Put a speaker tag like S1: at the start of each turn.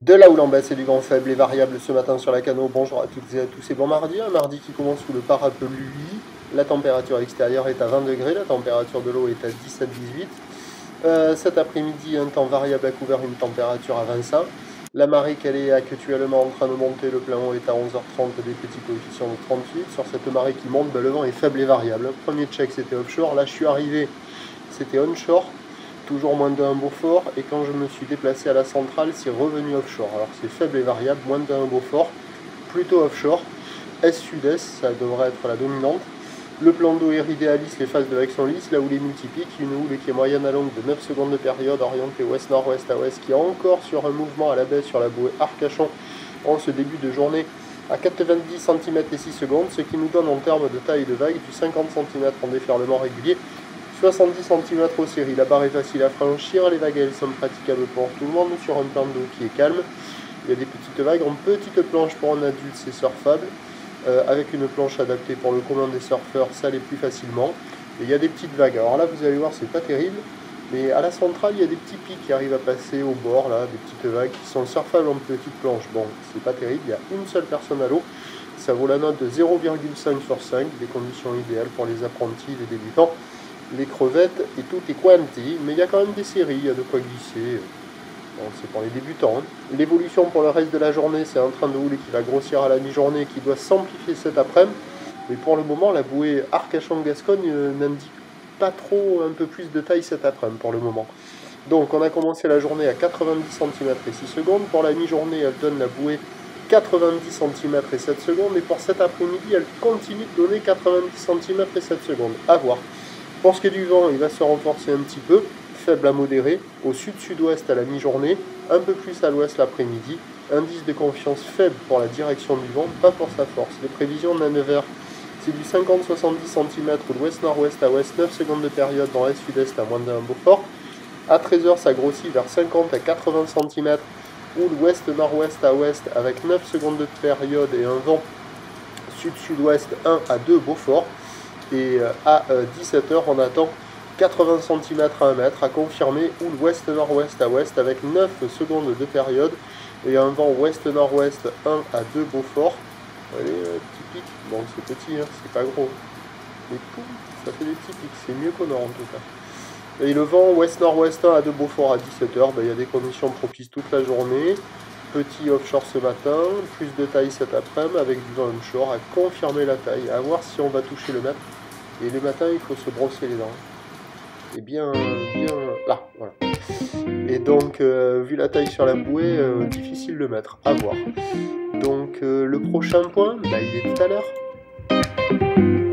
S1: De là où l'on baisse et du vent faible et variable ce matin sur la Cano. Bonjour à toutes et à tous et bon mardi. Un mardi qui commence sous le parapluie. La température extérieure est à 20 degrés, la température de l'eau est à 17-18. Cet après-midi, un temps variable à couvert, une température à 25. La marée qu'elle est actuellement en train de monter, le plein haut est à 11h30, des petits coefficients de 38. Sur cette marée qui monte, le vent est faible et variable. Premier check, c'était offshore. Là, je suis arrivé, c'était onshore. Toujours moins d'1 Beaufort, et quand je me suis déplacé à la centrale, c'est revenu offshore. Alors c'est faible et variable, moins d'1 Beaufort, plutôt offshore, est-sud-est, ça devrait être la dominante. Le plan d'eau idéalise les phases de l'action lisse, là où les multipiques, une houle qui est moyenne à longue de 9 secondes de période, orientée ouest-nord-ouest à ouest, qui est encore sur un mouvement à la baisse sur la bouée Arcachon en ce début de journée à 90 cm et 6 secondes, ce qui nous donne en termes de taille de vague du 50 cm en déferlement régulier, 70 cm aux séries. La barre est facile à franchir, les vagues elles sont praticables pour tout le monde sur un plan d'eau qui est calme. Il y a des petites vagues en petite planche pour un adulte, c'est surfable. Avec une planche adaptée pour le commun des surfeurs, ça l'est plus facilement. Et il y a des petites vagues. Alors là, vous allez voir, c'est pas terrible. Mais à la centrale, il y a des petits pics qui arrivent à passer au bord, là, des petites vagues qui sont surfables en petite planche. Bon, c'est pas terrible, il y a une seule personne à l'eau. Ça vaut la note de 0,5 sur 5, des conditions idéales pour les apprentis, les débutants, les crevettes et tout est quanti. Mais il y a quand même des séries, il y a de quoi glisser. Bon, c'est pour les débutants. Hein. L'évolution pour le reste de la journée, c'est un train de houle qui va grossir à la mi-journée, qui doit s'amplifier cet après-midi. Mais pour le moment, la bouée Arcachon-Gascogne n'indique pas trop un peu plus de taille cet après-midi pour le moment. Donc on a commencé la journée à 90 cm et 6 secondes. Pour la mi-journée, elle donne la bouée 90 cm et 7 secondes. Et pour cet après-midi, elle continue de donner 90 cm et 7 secondes. À voir. Pour ce qui est du vent, il va se renforcer un petit peu. Faible à modéré, au sud-sud-ouest à la mi-journée, un peu plus à l'ouest l'après-midi, indice de confiance faible pour la direction du vent, pas pour sa force. Les prévisions de la 9h, c'est du 50-70 cm ou l'ouest-nord-ouest à ouest, 9 secondes de période dans l'est-sud-est à moins d'1 Beaufort. À 13h, ça grossit vers 50 à 80 cm ou l'ouest-nord-ouest à ouest avec 9 secondes de période et un vent sud-sud-ouest 1 à 2 Beaufort. Et à 17h, on attend 80 cm à 1 mètre à confirmer, ou l'ouest-nord-ouest à ouest avec 9 secondes de période et un vent ouest-nord-ouest 1 à 2 Beaufort. Allez, petit pic, bon c'est petit, hein, c'est pas gros, mais ça fait des petits pics, c'est mieux qu'au nord en tout cas. Et le vent ouest-nord-ouest 1 à 2 Beaufort à 17h, il y a des conditions propices toute la journée. Petit offshore ce matin, plus de taille cet après-midi avec du vent onshore à confirmer la taille, à voir si on va toucher le mètre. Et le matin, il faut se brosser les dents. Et bien là, voilà. Et donc, vu la taille sur la bouée, difficile de mettre, à voir. Donc, le prochain point, il est tout à l'heure.